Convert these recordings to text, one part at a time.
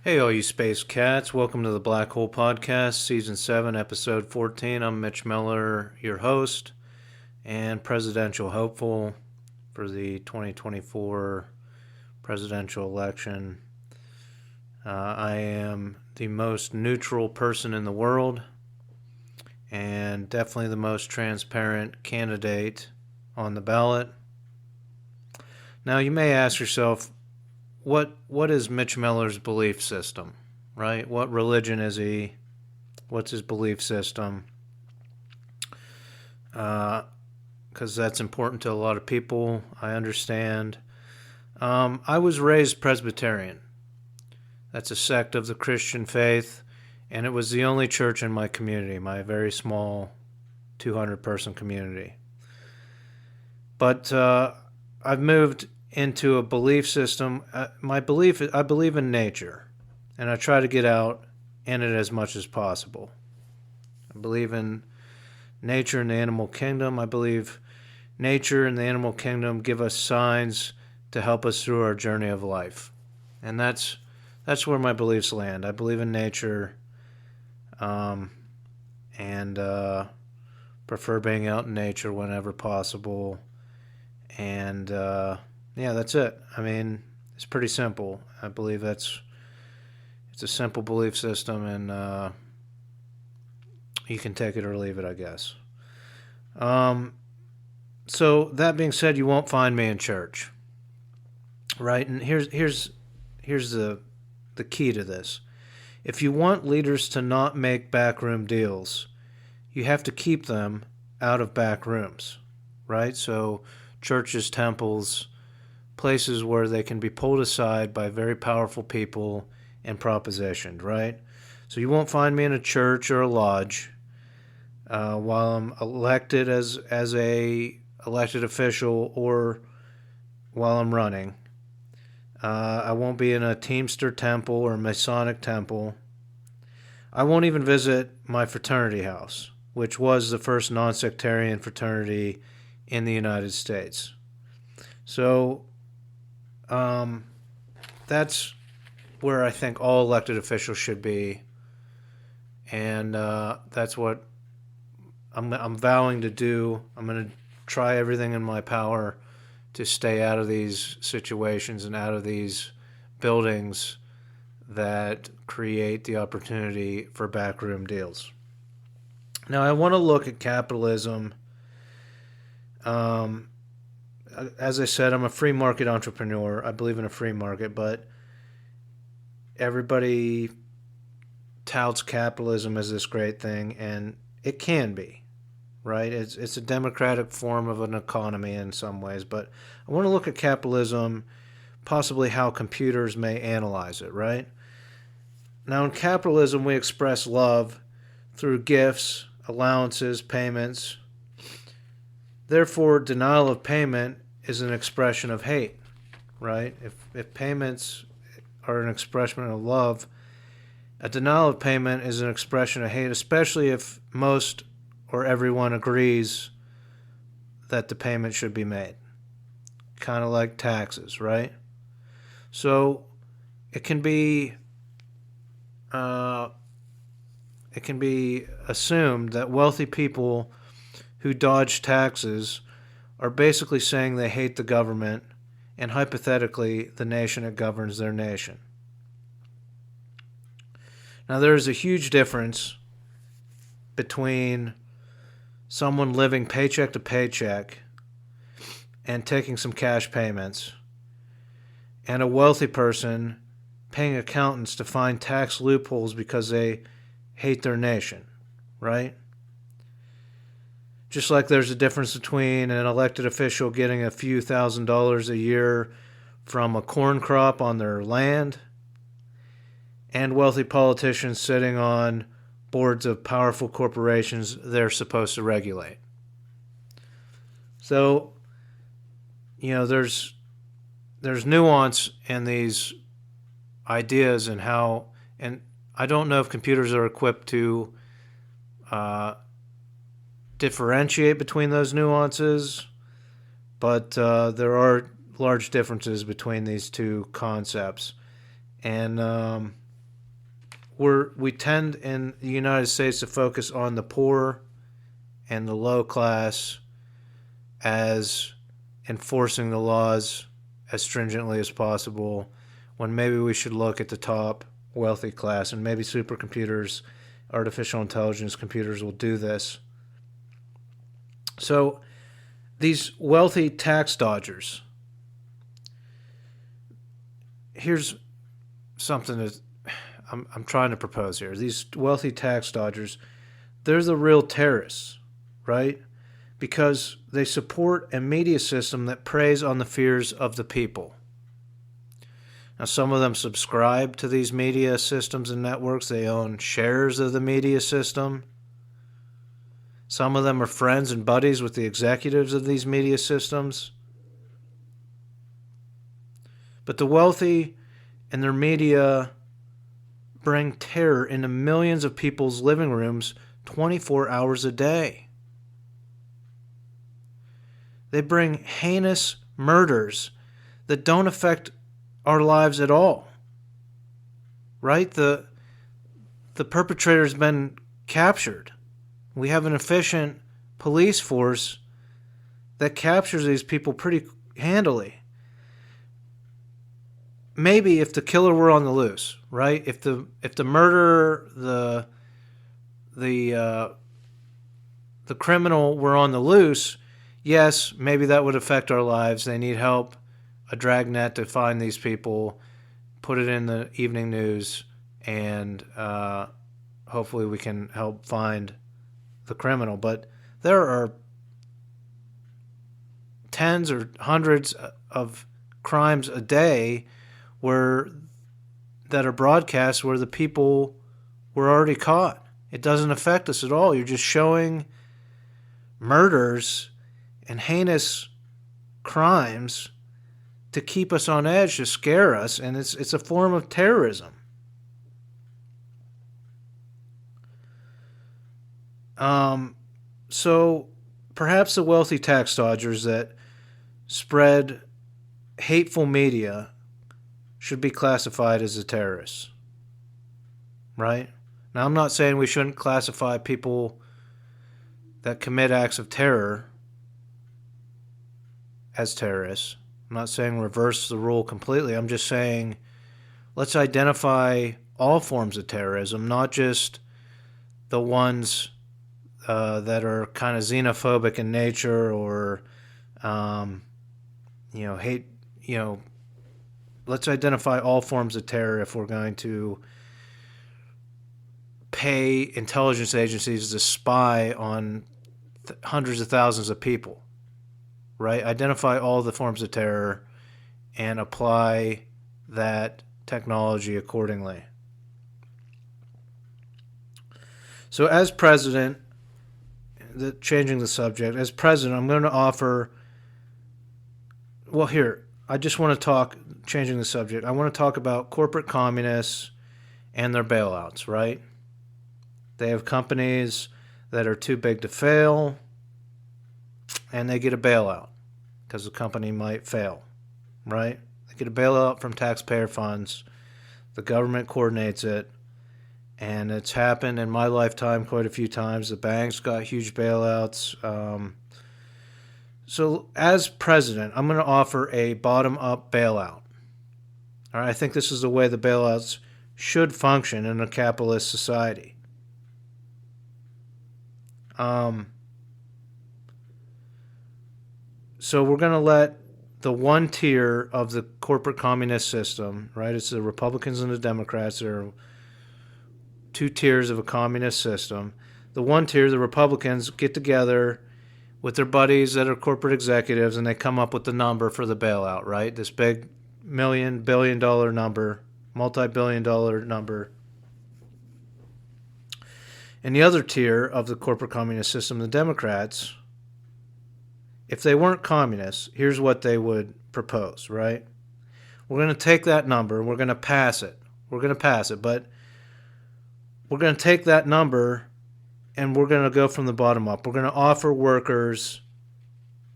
Hey, all you space cats. Welcome to the Black Hole Podcast, Season 7, Episode 14. I'm Mitch Miller, your host and presidential hopeful for the 2024 presidential election. I am the most neutral person in the world and definitely the most transparent candidate on the ballot. Now, you may ask yourself, what is Mitch Miller's belief system, right? What religion is he? What's his belief system? Because that's important to a lot of people, I understand. I was raised Presbyterian. That's a sect of the Christian faith, and it was the only church in my community, my very small 200-person community. But I've moved into a belief system. I believe in nature, and I try to get out in it as much as possible. I believe in nature and the animal kingdom. I believe nature and the animal kingdom give us signs to help us through our journey of life, and that's where my beliefs land. I believe in nature, and prefer being out in nature whenever possible, and yeah, that's it. I mean, it's pretty simple. I believe it's a simple belief system, and you can take it or leave it, I guess. So that being said, you won't find me in church, right? And here's the key to this. If you want leaders to not make backroom deals, you have to keep them out of back rooms, right? So churches, temples, places where they can be pulled aside by very powerful people and propositioned, right? So you won't find me in a church or a lodge while I'm elected as a elected official or while I'm running. I won't be in a Teamster temple or a Masonic temple. I won't even visit my fraternity house, which was the first non-sectarian fraternity in the United States. So that's where I think all elected officials should be, and that's what I'm vowing to do. I'm going to try everything in my power to stay out of these situations and out of these buildings that create the opportunity for backroom deals. Now, I want to look at capitalism. As I said, I'm a free market entrepreneur. I believe in a free market, but everybody touts capitalism as this great thing, and it can be, right? It's a democratic form of an economy in some ways, but I want to look at capitalism, possibly how computers may analyze it, right? Now, in capitalism, we express love through gifts, allowances, payments. Therefore, denial of payment is an expression of hate, right? If payments are an expression of love, a denial of payment is an expression of hate, especially if most or everyone agrees that the payment should be made. Kind of like taxes, right? So it can be assumed that wealthy people who dodge taxes are basically saying they hate the government and, hypothetically, the nation that governs their nation. Now, there is a huge difference between someone living paycheck to paycheck and taking some cash payments and a wealthy person paying accountants to find tax loopholes because they hate their nation, right? Just like there's a difference between an elected official getting a few $1,000s a year from a corn crop on their land and wealthy politicians sitting on boards of powerful corporations they're supposed to regulate. So, there's nuance in these ideas and how, and I don't know if computers are equipped to differentiate between those nuances, but there are large differences between these two concepts. And we tend in the United States to focus on the poor and the low class as enforcing the laws as stringently as possible, when maybe we should look at the top wealthy class, and maybe supercomputers, artificial intelligence computers will do this. So these wealthy tax dodgers, here's something that I'm trying to propose here. These wealthy tax dodgers, they're the real terrorists, right? Because they support a media system that preys on the fears of the people. Now, some of them subscribe to these media systems and networks. They own shares of the media system. Some of them are friends and buddies with the executives of these media systems. But the wealthy and their media bring terror into millions of people's living rooms 24 hours a day. They bring heinous murders that don't affect our lives at all. Right? The perpetrator's been captured. We have an efficient police force that captures these people pretty handily. Maybe if the killer were on the loose, right? If the murderer, the criminal were on the loose, yes, maybe that would affect our lives. They need help, a dragnet to find these people, put it in the evening news, and hopefully we can help find the criminal. But there are tens or hundreds of crimes a day that are broadcast where the people were already caught. It doesn't affect us at all. You're just showing murders and heinous crimes to keep us on edge, to scare us, and it's a form of terrorism. So perhaps the wealthy tax dodgers that spread hateful media should be classified as a terrorist, right? Now, I'm not saying we shouldn't classify people that commit acts of terror as terrorists. I'm not saying reverse the rule completely. I'm just saying let's identify all forms of terrorism, not just the ones that are kind of xenophobic in nature or, hate, let's identify all forms of terror if we're going to pay intelligence agencies to spy on hundreds of thousands of people, right? Identify all the forms of terror and apply that technology accordingly. So as president, changing the subject, as president, I'm going to offer, I just want to talk, changing the subject, I want to talk about corporate communists and their bailouts, right? They have companies that are too big to fail, and they get a bailout because the company might fail, right? They get a bailout from taxpayer funds. The government coordinates it, and it's happened in my lifetime quite a few times. The banks got huge bailouts. So as president, I'm going to offer a bottom-up bailout. All right, I think this is the way the bailouts should function in a capitalist society. So we're going to let the one tier of the corporate communist system, right? It's the Republicans and the Democrats. There are two tiers of a communist system. The one tier, the Republicans, get together with their buddies that are corporate executives, and they come up with the number for the bailout, right? This big billion-dollar number, multi-billion-dollar number. And the other tier of the corporate communist system, the Democrats, if they weren't communists, here's what they would propose, right? We're going to take that number, we're going to pass it. But we're going to take that number and we're going to go from the bottom up. We're going to offer workers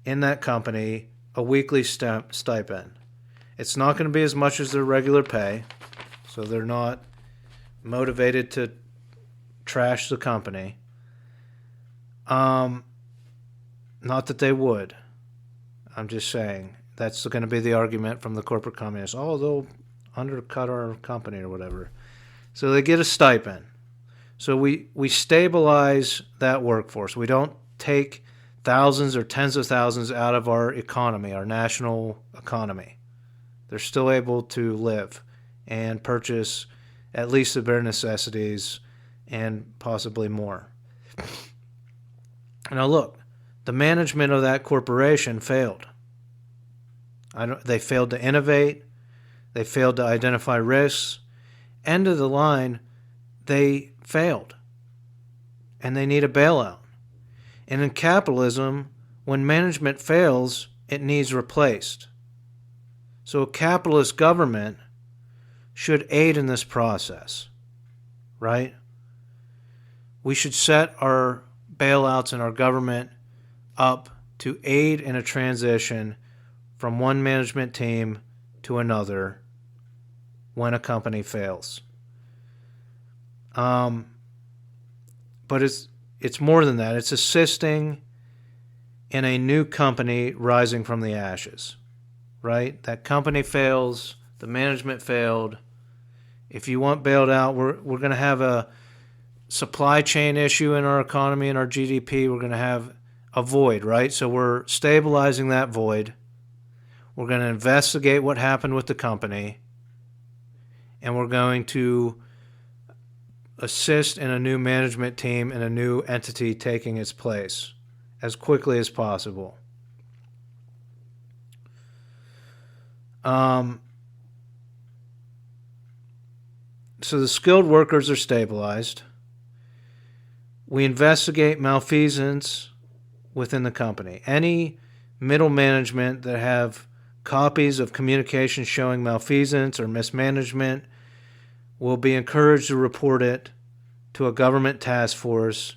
in that company a weekly stipend. It's not going to be as much as their regular pay, so they're not motivated to trash the company. Not that they would. I'm just saying that's going to be the argument from the corporate communists. Oh, they'll undercut our company or whatever. So they get a stipend. So we stabilize that workforce. We don't take thousands or tens of thousands out of our economy, our national economy. They're still able to live and purchase at least the bare necessities and possibly more. Now look, the management of that corporation failed. They failed to innovate. They failed to identify risks. End of the line, they failed. And they need a bailout. And in capitalism, when management fails, it needs replaced. So a capitalist government should aid in this process, right? We should set our bailouts and our government up to aid in a transition from one management team to another when a company fails. But it's more than that. It's assisting in a new company rising from the ashes, right? That company fails, the management failed. If you want bailed out, we're going to have a supply chain issue in our economy and our GDP. We're going to have a void, right? So we're stabilizing that void. We're going to investigate what happened with the company, and we're going to assist in a new management team and a new entity taking its place as quickly as possible. So the skilled workers are stabilized. We investigate malfeasance within the company. Any middle management that have copies of communications showing malfeasance or mismanagement will be encouraged to report it to a government task force,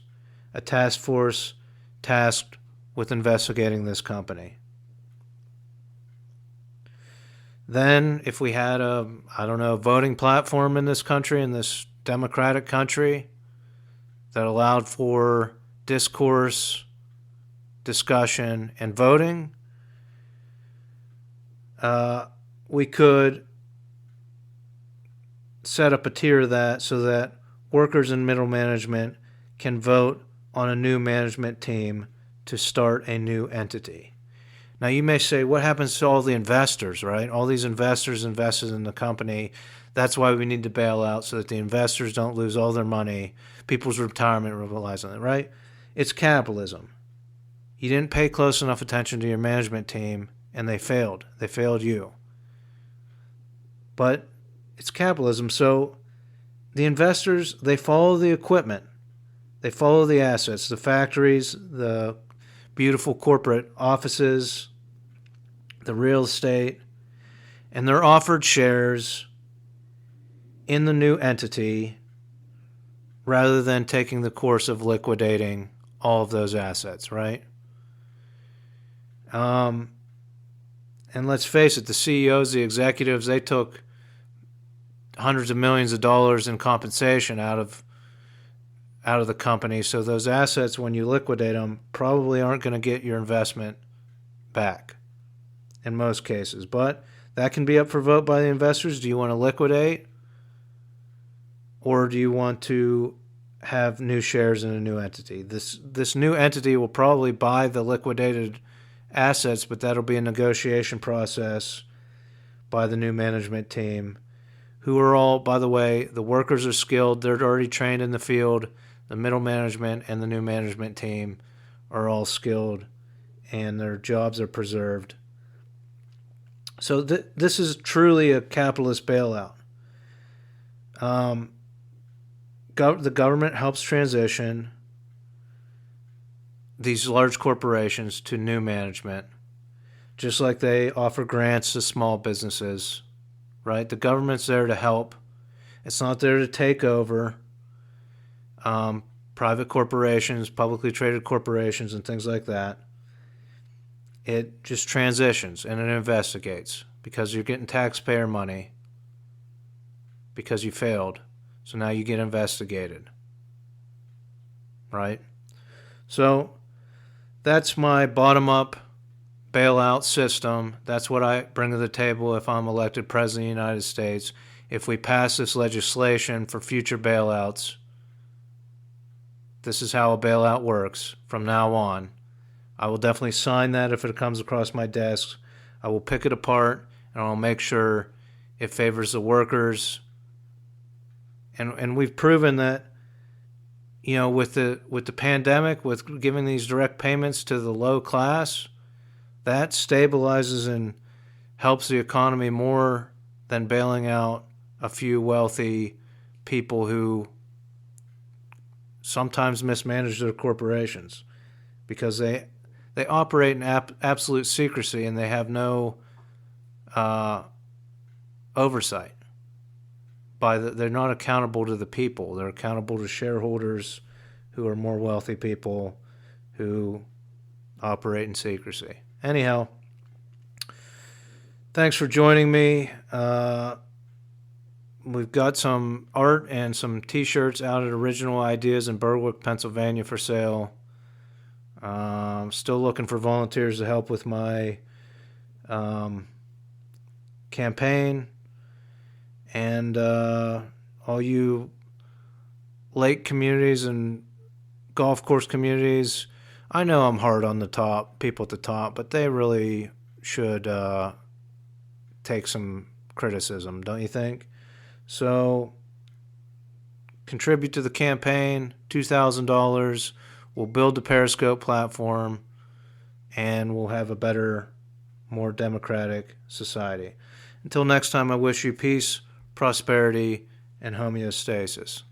a task force tasked with investigating this company. Then, if we had a voting platform in this country, in this democratic country, that allowed for discourse, discussion, and voting, we could set up a tier of that so that workers and middle management can vote on a new management team to start a new entity. Now you may say, what happens to all the investors, right? All these investors invested in the company. That's why we need to bail out so that the investors don't lose all their money. People's retirement relies on it, right? It's capitalism. You didn't pay close enough attention to your management team, and they failed. They failed you. But it's capitalism, so the investors, they follow the equipment. They follow the assets, the factories, the beautiful corporate offices, the real estate, and they're offered shares in the new entity rather than taking the course of liquidating all of those assets, right? And let's face it, the CEOs, the executives, they took hundreds of millions of dollars in compensation out of the company. So those assets, when you liquidate them, probably aren't going to get your investment back in most cases. But that can be up for vote by the investors. Do you want to liquidate, or do you want to have new shares in a new entity? This new entity will probably buy the liquidated assets, but that'll be a negotiation process by the new management team, who are all, by the way, the workers are skilled. They're already trained in the field. The middle management and the new management team are all skilled, and their jobs are preserved. So this is truly a capitalist bailout. The government helps transition these large corporations to new management, just like they offer grants to small businesses, right? The government's there to help. It's not there to take over. Private corporations, publicly traded corporations, and things like that. It just transitions and it investigates because you're getting taxpayer money because you failed. So now you get investigated, right? So that's my bottom-up bailout system. That's what I bring to the table if I'm elected president of the United States. If we pass this legislation for future bailouts, this is how a bailout works from now on. I will definitely sign that if it comes across my desk. I will pick it apart, and I'll make sure it favors the workers. And we've proven that, with the pandemic, with giving these direct payments to the low class, that stabilizes and helps the economy more than bailing out a few wealthy people who sometimes mismanage their corporations because they operate in absolute secrecy and they have no oversight. They're not accountable to the people. They're accountable to shareholders who are more wealthy people who operate in secrecy. Anyhow, thanks for joining me. We've got some art and some T-shirts out at Original Ideas in Berwick, Pennsylvania for sale. Still looking for volunteers to help with my campaign. And all you lake communities and golf course communities, I know I'm hard on the people at the top, but they really should take some criticism, don't you think? So contribute to the campaign, $2,000. We'll build the Periscope platform, and we'll have a better, more democratic society. Until next time, I wish you peace, prosperity, and homeostasis.